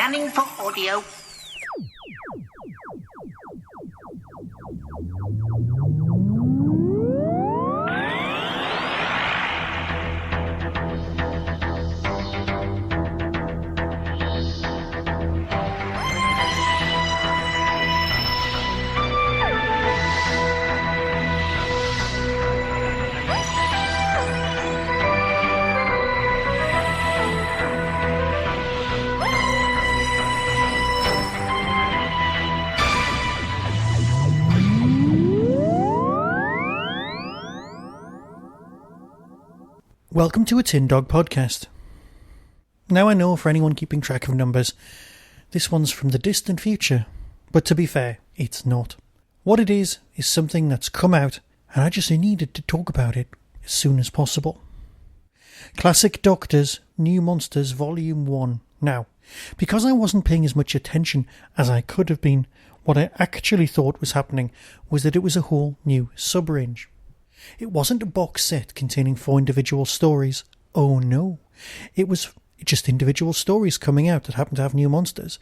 Scanning for audio. Welcome to a Tin Dog podcast. Now I know, for anyone keeping track of numbers, this one's from the distant future, but to be fair, it's not. What it is something that's come out, and I just needed to talk about it as soon as possible. Classic Doctors, New Monsters Volume 1. Now, because I wasn't paying as much attention as I could have been, what I actually thought was happening was that it was a whole new sub-range. It wasn't a box set containing 4 individual stories. Oh no. It was just individual stories coming out that happened to have new monsters.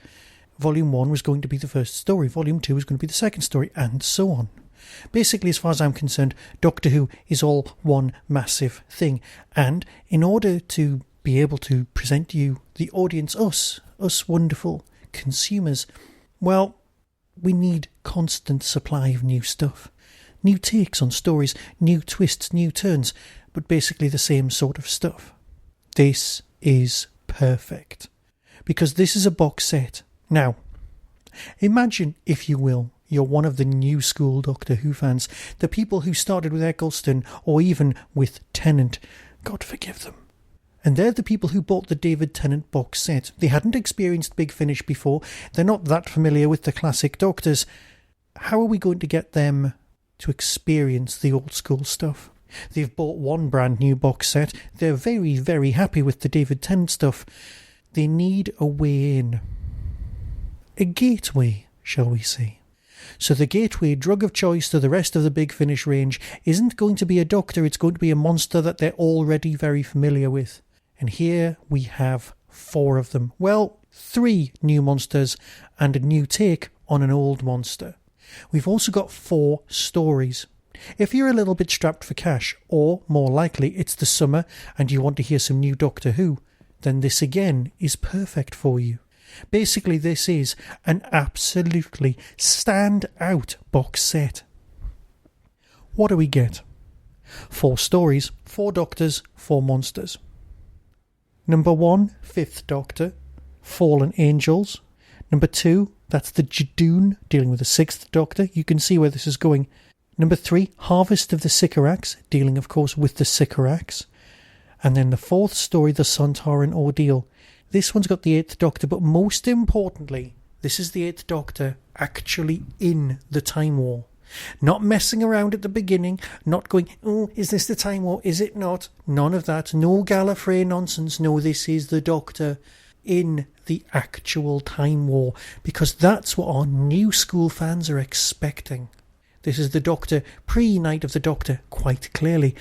Volume 1 was going to be the first story, Volume 2 was going to be the second story, and so on. Basically, as far as I'm concerned, Doctor Who is all one massive thing. And in order to be able to present you, the audience, us wonderful consumers, well, we need constant supply of new stuff. New takes on stories, new twists, new turns, but basically the same sort of stuff. This is perfect, because this is a box set. Now, imagine, if you will, you're one of the new school Doctor Who fans, the people who started with Eccleston, or even with Tennant, God forgive them. And they're the people who bought the David Tennant box set. They hadn't experienced Big Finish before, they're not that familiar with the classic Doctors. How are we going to get them to experience the old school stuff? They've bought one brand new box set. They're very, very happy with the David Tennant stuff. They need a way in. A gateway, shall we say. So the gateway drug of choice to the rest of the Big Finish range isn't going to be a Doctor, it's going to be a monster that they're already very familiar with. And here we have 4 of them. Well, 3 new monsters and a new take on an old monster. We've also got 4 stories. If you're a little bit strapped for cash, or more likely it's the summer and you want to hear some new Doctor Who, then this again is perfect for you. Basically, this is an absolutely stand-out box set. What do we get? 4 stories, 4 Doctors, 4 monsters. Number 1, 5th Doctor, Fallen Angels. Number 2, that's the Judoon, dealing with the 6th Doctor. You can see where this is going. Number 3, Harvest of the Sycorax, dealing of course with the Sycorax. And then the 4th story, the Sontaran Ordeal. This one's got the 8th Doctor, but most importantly, this is the 8th Doctor actually in the Time War. Not messing around at the beginning, not going, oh, is this the Time War, is it not? None of that, no Gallifrey nonsense. No, this is the Doctor in the actual Time War, because that's what our new school fans are expecting. This is the Doctor pre-Night of the Doctor, quite clearly.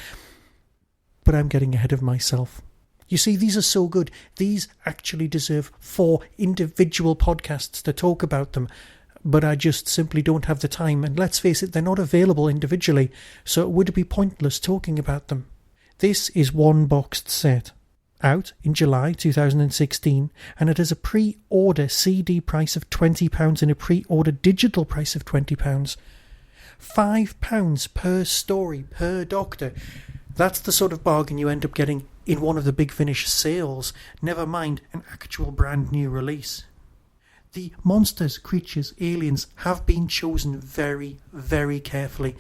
But I'm getting ahead of myself. You see, these are so good. These actually deserve 4 individual podcasts to talk about them. But I just simply don't have the time. And let's face it, they're not available individually, so it would be pointless talking about them. This is one boxed set, out in July 2016, and it has a pre-order CD price of £20 and a pre-order digital price of £20. £5 per story, per Doctor. That's the sort of bargain you end up getting in one of the Big Finish sales, never mind an actual brand new release. The monsters, creatures, aliens have been chosen very, very carefully.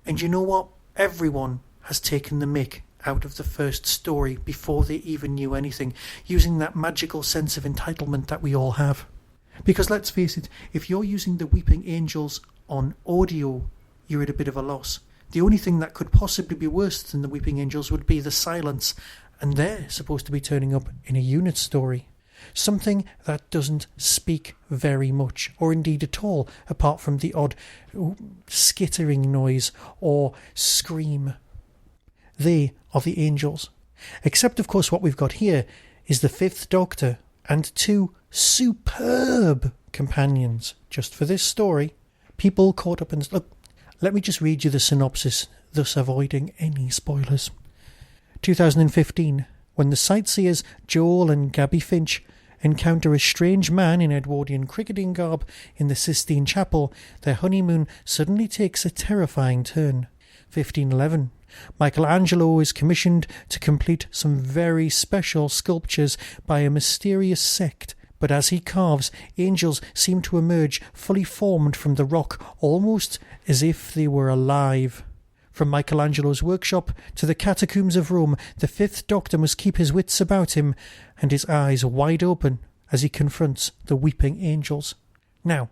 And you know what? Everyone has taken the mick out of the first story before they even knew anything, using that magical sense of entitlement that we all have. Because let's face it, if you're using the Weeping Angels on audio, you're at a bit of a loss. The only thing that could possibly be worse than the Weeping Angels would be the silence, and they're supposed to be turning up in a unit story. Something that doesn't speak very much, or indeed at all, apart from the odd skittering noise or scream. They are the angels. Except, of course, what we've got here is the 5th Doctor and 2 superb companions just for this story. People caught up in... Look, let me just read you the synopsis, thus avoiding any spoilers. 2015, when the sightseers Joel and Gabby Finch encounter a strange man in Edwardian cricketing garb in the Sistine Chapel, their honeymoon suddenly takes a terrifying turn. 1511. Michelangelo is commissioned to complete some very special sculptures by a mysterious sect, but as he carves, angels seem to emerge fully formed from the rock, almost as if they were alive. From Michelangelo's workshop to the catacombs of Rome, the Fifth Doctor must keep his wits about him and his eyes wide open as he confronts the weeping angels. Now,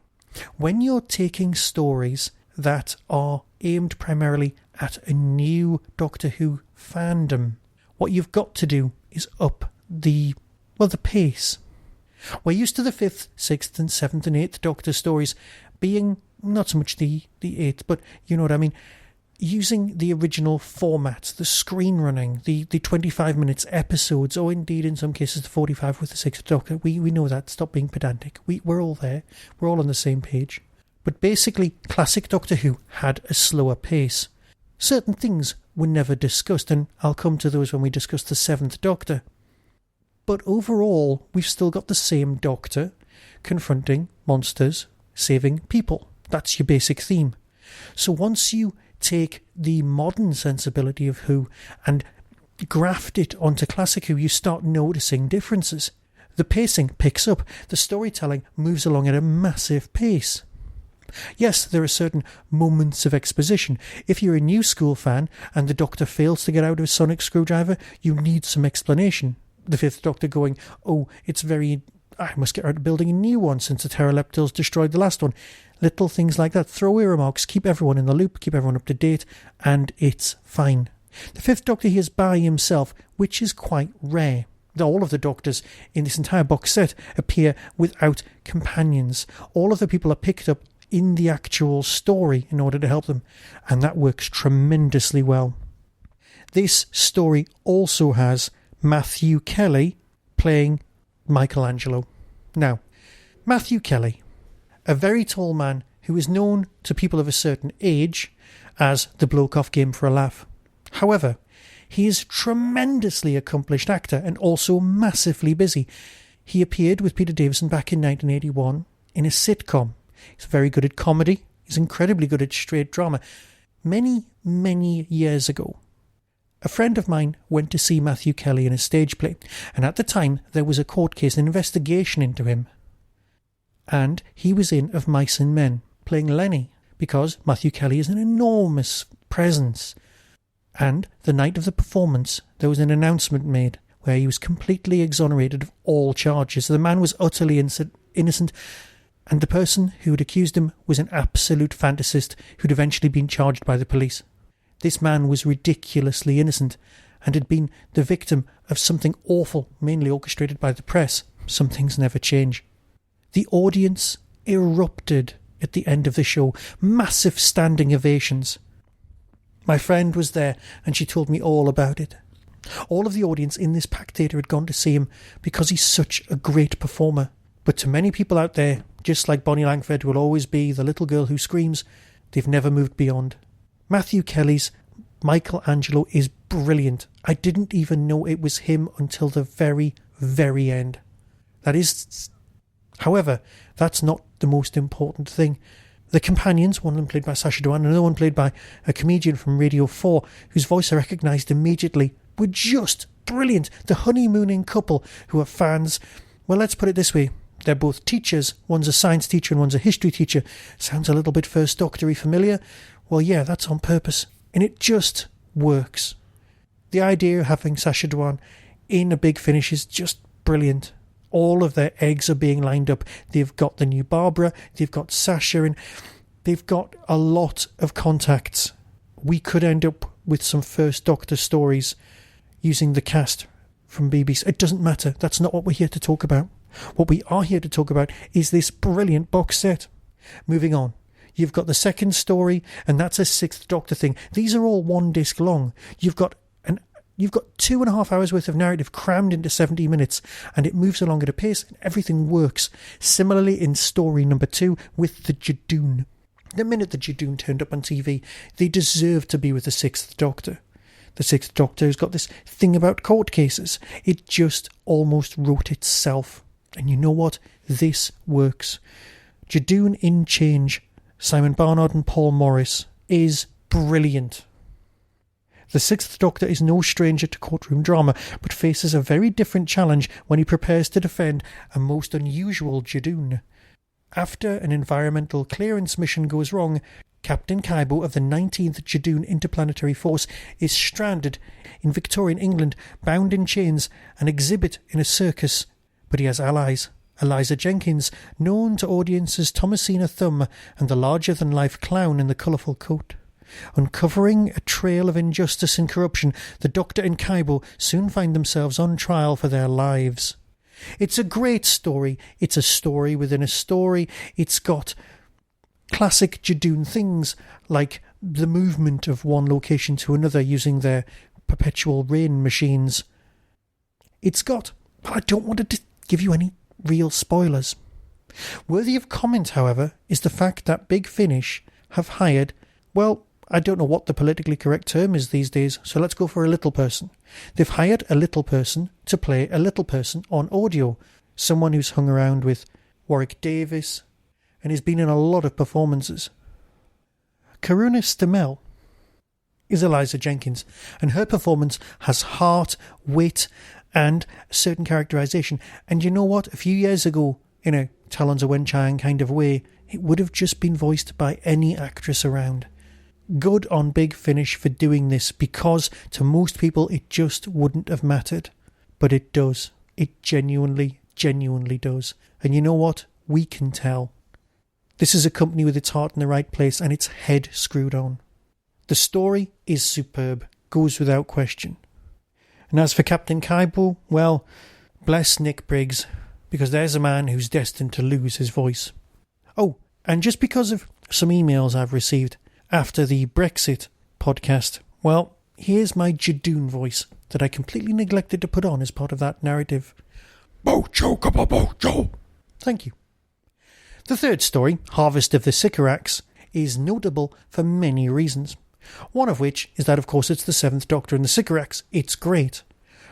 when you're taking stories that are aimed primarily at a new Doctor Who fandom, what you've got to do is up the pace. We're used to the 5th, 6th and 7th and 8th Doctor stories being not so much the 8th, but you know what I mean, using the original format, the screen running, the 25 minutes episodes, or indeed in some cases the 45 with the 6th Doctor. We know that. Stop being pedantic. We're all there. We're all on the same page. But basically, classic Doctor Who had a slower pace. Certain things were never discussed, and I'll come to those when we discuss the 7th Doctor. But overall, we've still got the same Doctor confronting monsters, saving people. That's your basic theme. So once you take the modern sensibility of Who and graft it onto classic Who, you start noticing differences. The pacing picks up. The storytelling moves along at a massive pace. Yes, there are certain moments of exposition. If you're a new school fan and the Doctor fails to get out of his sonic screwdriver, you need some explanation. The 5th Doctor going, oh, it's very... I must get out of building a new one since the Pteroleptils destroyed the last one. Little things like that. Throw away remarks, keep everyone in the loop, keep everyone up to date, and it's fine. The 5th Doctor he is by himself, which is quite rare. All of the Doctors in this entire box set appear without companions. All of the people are picked up in the actual story in order to help them, and that works tremendously well. This story also has Matthew Kelly playing Michelangelo. Now, Matthew Kelly, a very tall man who is known to people of a certain age as the bloke off Game for a Laugh. However, he is a tremendously accomplished actor and also massively busy. He appeared with Peter Davison back in 1981 in a sitcom. He's very good at comedy. He's incredibly good at straight drama. Many, many years ago, a friend of mine went to see Matthew Kelly in a stage play, and at the time there was a court case, an investigation into him. And he was in Of Mice and Men, playing Lenny, because Matthew Kelly is an enormous presence. And the night of the performance, there was an announcement made where he was completely exonerated of all charges. The man was utterly innocent, and the person who had accused him was an absolute fantasist who'd eventually been charged by the police. This man was ridiculously innocent and had been the victim of something awful, mainly orchestrated by the press. Some things never change. The audience erupted at the end of the show. Massive standing ovations. My friend was there and she told me all about it. All of the audience in this packed theatre had gone to see him because he's such a great performer. But to many people out there, just like Bonnie Langford will always be the little girl who screams, they've never moved beyond. Matthew Kelly's Michelangelo is brilliant. I didn't even know it was him until the very, very end. However, that's not the most important thing. The companions, one of them played by Sacha Dhawan, another one played by a comedian from Radio 4, whose voice I recognised immediately, were just brilliant. The honeymooning couple who are fans, well, let's put it this way. They're both teachers. One's a science teacher and one's a history teacher. Sounds a little bit First Doctor-y familiar. Well, yeah, that's on purpose. And it just works. The idea of having Sacha Dhawan in a Big Finish is just brilliant. All of their eggs are being lined up. They've got the new Barbara. They've got Sacha. And they've got a lot of contacts. We could end up with some First Doctor stories using the cast from BBC. It doesn't matter. That's not what we're here to talk about. What we are here to talk about is this brilliant box set. Moving on. You've got the second story, and that's a Sixth Doctor thing. These are all one disc long. You've got You've got 2.5 hours worth of narrative crammed into 70 minutes, and it moves along at a pace and everything works. Similarly in story number 2 with the Judoon. The minute the Judoon turned up on TV, they deserved to be with the Sixth Doctor. The Sixth Doctor has got this thing about court cases. It just almost wrote itself. And you know what? This works. Judoon in Change, Simon Barnard and Paul Morris, is brilliant. The Sixth Doctor is no stranger to courtroom drama, but faces a very different challenge when he prepares to defend a most unusual Judoon. After an environmental clearance mission goes wrong, Captain Kybo of the 19th Judoon Interplanetary Force is stranded in Victorian England, bound in chains, an exhibit in a circus. But he has allies. Eliza Jenkins, known to audiences Thomasina Thumb, and the larger-than-life clown in the colourful coat. Uncovering a trail of injustice and corruption, the Doctor and Kybo soon find themselves on trial for their lives. It's a great story. It's a story within a story. It's got classic Judoon things, like the movement of one location to another using their perpetual rain machines. It's got... But I don't want to give you any real spoilers. Worthy of comment, however, is the fact that Big Finish have hired, well, I don't know what the politically correct term is these days, so let's go for a little person. They've hired a little person to play a little person on audio, someone who's hung around with Warwick Davis and has been in a lot of performances. Kiruna Stamell is Eliza Jenkins, and her performance has heart, wit, and a certain characterisation. And you know what? A few years ago, in a Talons of Wenchang kind of way, it would have just been voiced by any actress around. Good on Big Finish for doing this, because to most people it just wouldn't have mattered. But it does. It genuinely does. And you know what? We can tell. This is a company with its heart in the right place and its head screwed on. The story is superb, goes without question. And as for Captain Kybo, well, bless Nick Briggs, because there's a man who's destined to lose his voice. Oh, and just because of some emails I've received after the Brexit podcast, well, here's my Judoon voice that I completely neglected to put on as part of that narrative. Thank you. The third story, Harvest of the Sycorax, is notable for many reasons. One of which is that, of course, it's the Seventh Doctor and the Sycorax. It's great.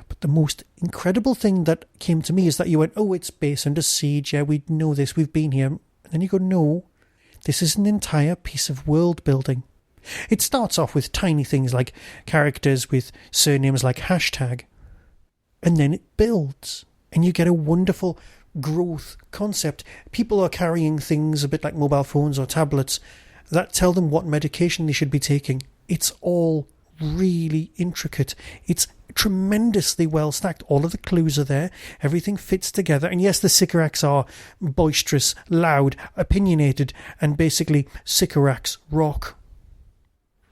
But the most incredible thing that came to me is that you went, oh, it's based under siege, yeah, we know this, we've been here. And then you go, no, this is an entire piece of world building. It starts off with tiny things like characters with surnames like Hashtag. And then it builds. And you get a wonderful growth concept. People are carrying things a bit like mobile phones or tablets that tell them what medication they should be taking. It's all really intricate. It's tremendously well stacked. All of the clues are there. Everything fits together. And yes, the Sycorax are boisterous, loud, opinionated, and basically Sycorax rock.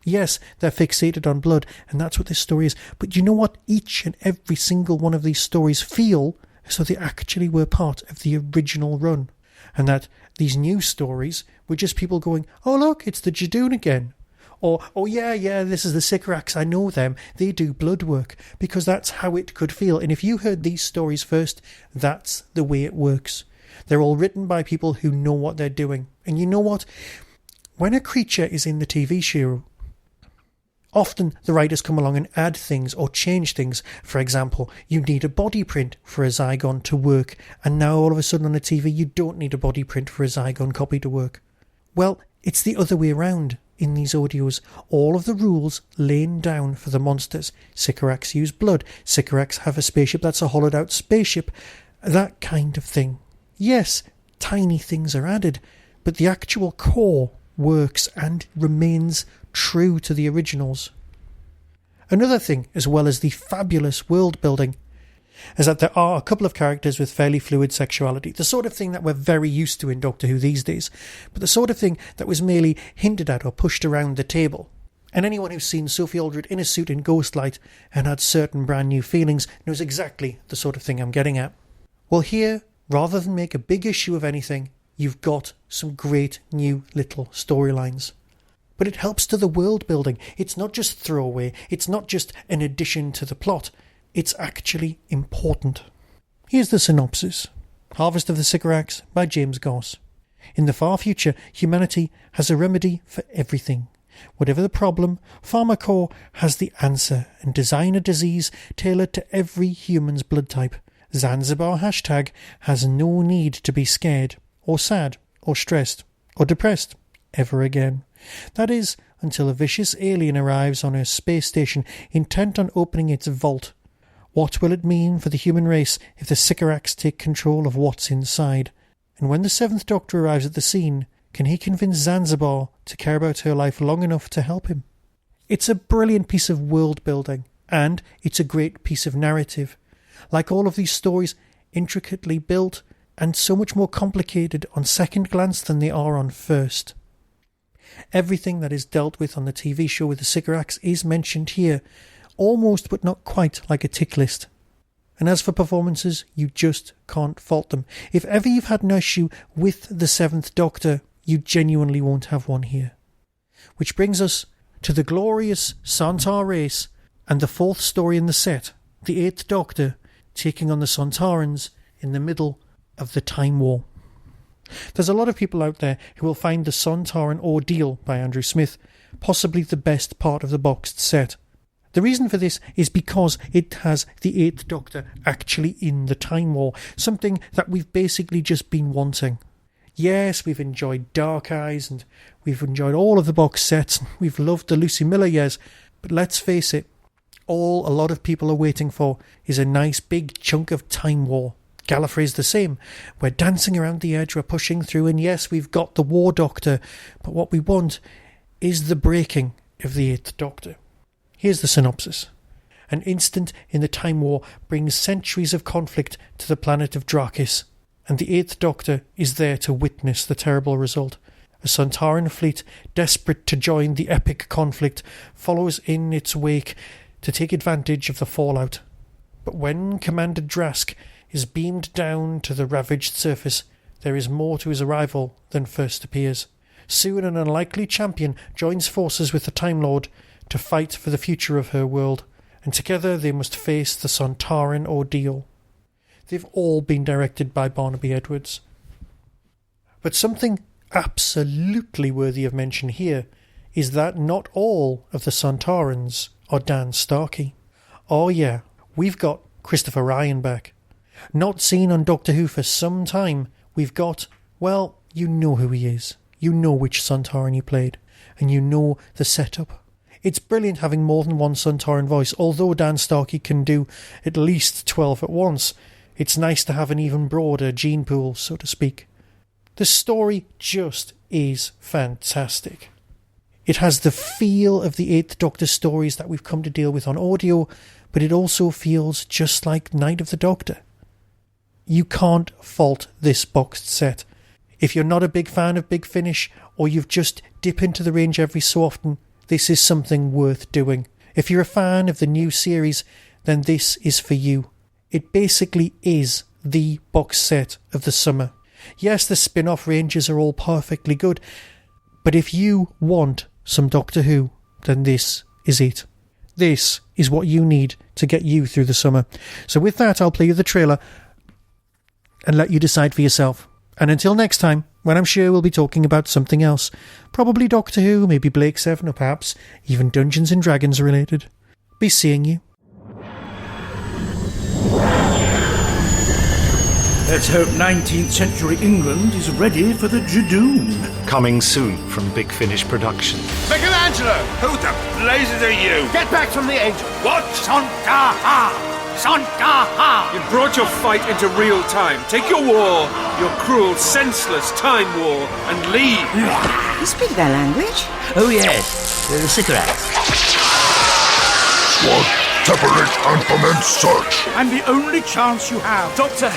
Yes, they're fixated on blood, and that's what this story is. But you know what? Each and every single one of these stories feel as though they actually were part of the original run. And that these new stories were just people going, oh look, it's the Judoon again. Or, oh yeah, this is the Sycorax, I know them, they do blood work. Because that's how it could feel. And if you heard these stories first, that's the way it works. They're all written by people who know what they're doing. And you know what? When a creature is in the TV show, often the writers come along and add things or change things. For example, you need a body print for a Zygon to work, and now all of a sudden on the TV you don't need a body print for a Zygon copy to work. Well, it's the other way around in these audios. All of the rules laid down for the monsters. Sycorax use blood. Sycorax have a spaceship that's a hollowed out spaceship. That kind of thing. Yes, tiny things are added, but the actual core works and remains true to the originals. Another thing, as well as the fabulous world building, is that there are a couple of characters with fairly fluid sexuality, the sort of thing that we're very used to in Doctor Who these days, but the sort of thing that was merely hinted at or pushed around the table. And anyone who's seen Sophie Aldred in a suit in Ghostlight and had certain brand new feelings knows exactly the sort of thing I'm getting at. Well, here, rather than make a big issue of anything, you've got some great new little storylines. but it helps to the world building. It's not just throwaway, it's not just an addition to the plot, it's actually important. Here's the synopsis. Harvest of the Sycorax by James Goss. In the far future, humanity has a remedy for everything. Whatever the problem, Pharma Corps has the answer and design a disease tailored to every human's blood type. Zanzibar Hashtag has no need to be scared, or sad, or stressed, or depressed ever again. That is, until a vicious alien arrives on a space station intent on opening its vault. What will it mean for the human race if the Sycorax take control of what's inside? And when the 7th Doctor arrives at the scene, can he convince Zanzibar to care about her life long enough to help him? It's a brilliant piece of world building, and it's a great piece of narrative. Like all of these stories, intricately built, and so much more complicated on second glance than they are on first. Everything that is dealt with on the TV show with the Sycorax is mentioned here, almost but not quite like a tick list. And as for performances, you just can't fault them. If ever you've had an issue with the 7th Doctor, you genuinely won't have one here. Which brings us to the glorious Sontar race and the 4th story in the set, the 8th Doctor taking on the Sontarans in the middle of the Time War. There's a lot of people out there who will find the Sontaran Ordeal by Andrew Smith possibly the best part of the boxed set. The reason for this is because it has the 8th Doctor actually in the Time War, something that we've basically just been wanting. Yes, we've enjoyed Dark Eyes and we've enjoyed all of the box sets, we've loved the Lucy Miller years, but let's face it, all a lot of people are waiting for is a nice big chunk of Time War. Gallifrey's the same. We're dancing around the edge, we're pushing through, and yes, we've got the War Doctor, but what we want is the breaking of the 8th Doctor. Here's the synopsis. An instant in the Time War brings centuries of conflict to the planet of Drakis, and the 8th Doctor is there to witness the terrible result. A Sontaran fleet, desperate to join the epic conflict, follows in its wake to take advantage of the fallout. But when Commander Jask is beamed down to the ravaged surface, there is more to his arrival than first appears. Soon an unlikely champion joins forces with the Time Lord to fight for the future of her world, and together they must face the Sontaran Ordeal. They've all been directed by Barnaby Edwards. But something absolutely worthy of mention here is that not all of the Sontarans are Dan Starkey. Oh yeah, we've got Christopher Ryan back. Not seen on Doctor Who for some time, we've got, well, you know who he is. You know which Sontaran he played, and you know the setup. It's brilliant having more than one Sontaran voice, although Dan Starkey can do at least 12 at once. It's nice to have an even broader gene pool, so to speak. The story just is fantastic. It has the feel of the 8th Doctor stories that we've come to deal with on audio, but it also feels just like Night of the Doctor. You can't fault this boxed set. If you're not a big fan of Big Finish, or you've just dip into the range every so often, this is something worth doing. If you're a fan of the new series, then this is for you. It basically is the box set of the summer. Yes, the spin-off ranges are all perfectly good, but if you want some Doctor Who, then this is it. This is what you need to get you through the summer. So with that, I'll play you the trailer and let you decide for yourself. And until next time, when I'm sure we'll be talking about something else. Probably Doctor Who, maybe Blake 7, or perhaps even Dungeons and Dragons related. Be seeing you. Let's hope 19th century England is ready for the Judoon. Coming soon from Big Finish Productions. Michelangelo! Who the blazes are you? Get back from the angel! What? Sontaha! Sontaha! You brought your fight into real time. Take your war, your cruel, senseless time war, and leave. You speak their language? Oh yes, the Sycorax. Squad, separate and commence search. And the only chance you have. Doctor,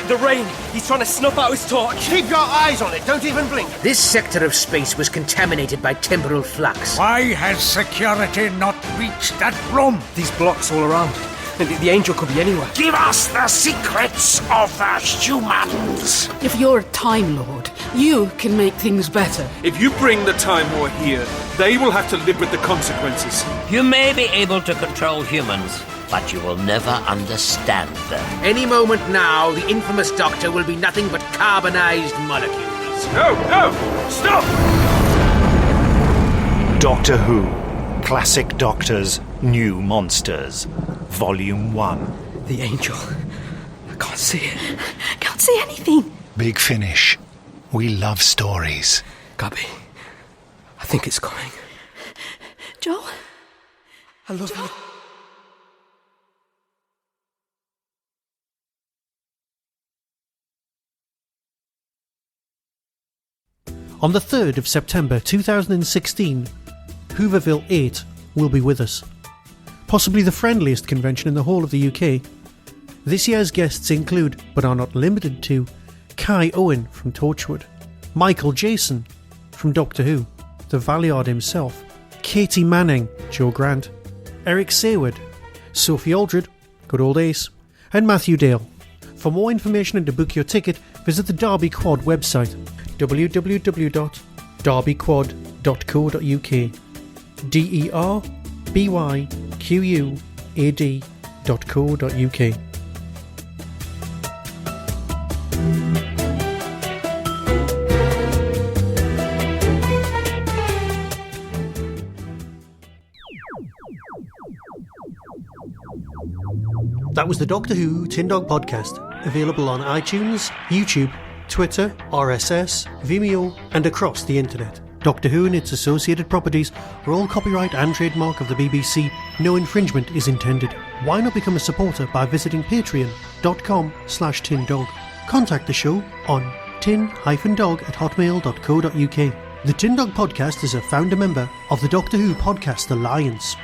the rain. He's trying to snuff out his torch. Keep your eyes on it. Don't even blink. This sector of space was contaminated by temporal flux. Why has security not reached that room? These blocks all around. The angel could be anywhere. Give us the secrets of the humans. If you're a Time Lord You can make things better. If you bring the Time War here, they will have to live with the consequences. You may be able to control humans, but you will never understand them. Any moment now, the infamous Doctor will be nothing but carbonized molecules. No! Stop! Doctor Who. Classic Doctors, New Monsters. Volume 1. The angel. I can't see it. Can't see anything. Big Finish. We love stories. Gabby, I think it's coming. Joel? I love you. On the 3rd of September 2016, Hooverville 8 will be with us. Possibly the friendliest convention in the whole of the UK. This year's guests include, but are not limited to, Kai Owen from Torchwood, Michael Jason from Doctor Who, the Valiard himself, Katie Manning, Joe Grant, Eric Sayward, Sophie Aldred, good old Ace, and Matthew Dale. For more information and to book your ticket, visit the Derby Quad website, www.derbyquad.co.uk, derbyquad.co.uk. That was the Doctor Who Tin Dog Podcast, available on iTunes, YouTube, Twitter, RSS, Vimeo, and across the internet. Doctor Who and its associated properties are all copyright and trademark of the BBC. No infringement is intended. Why not become a supporter by visiting patreon.com/tindog. Contact the show on tin-dog@hotmail.co.uk. The Tin Dog Podcast is a founder member of the Doctor Who Podcast Alliance.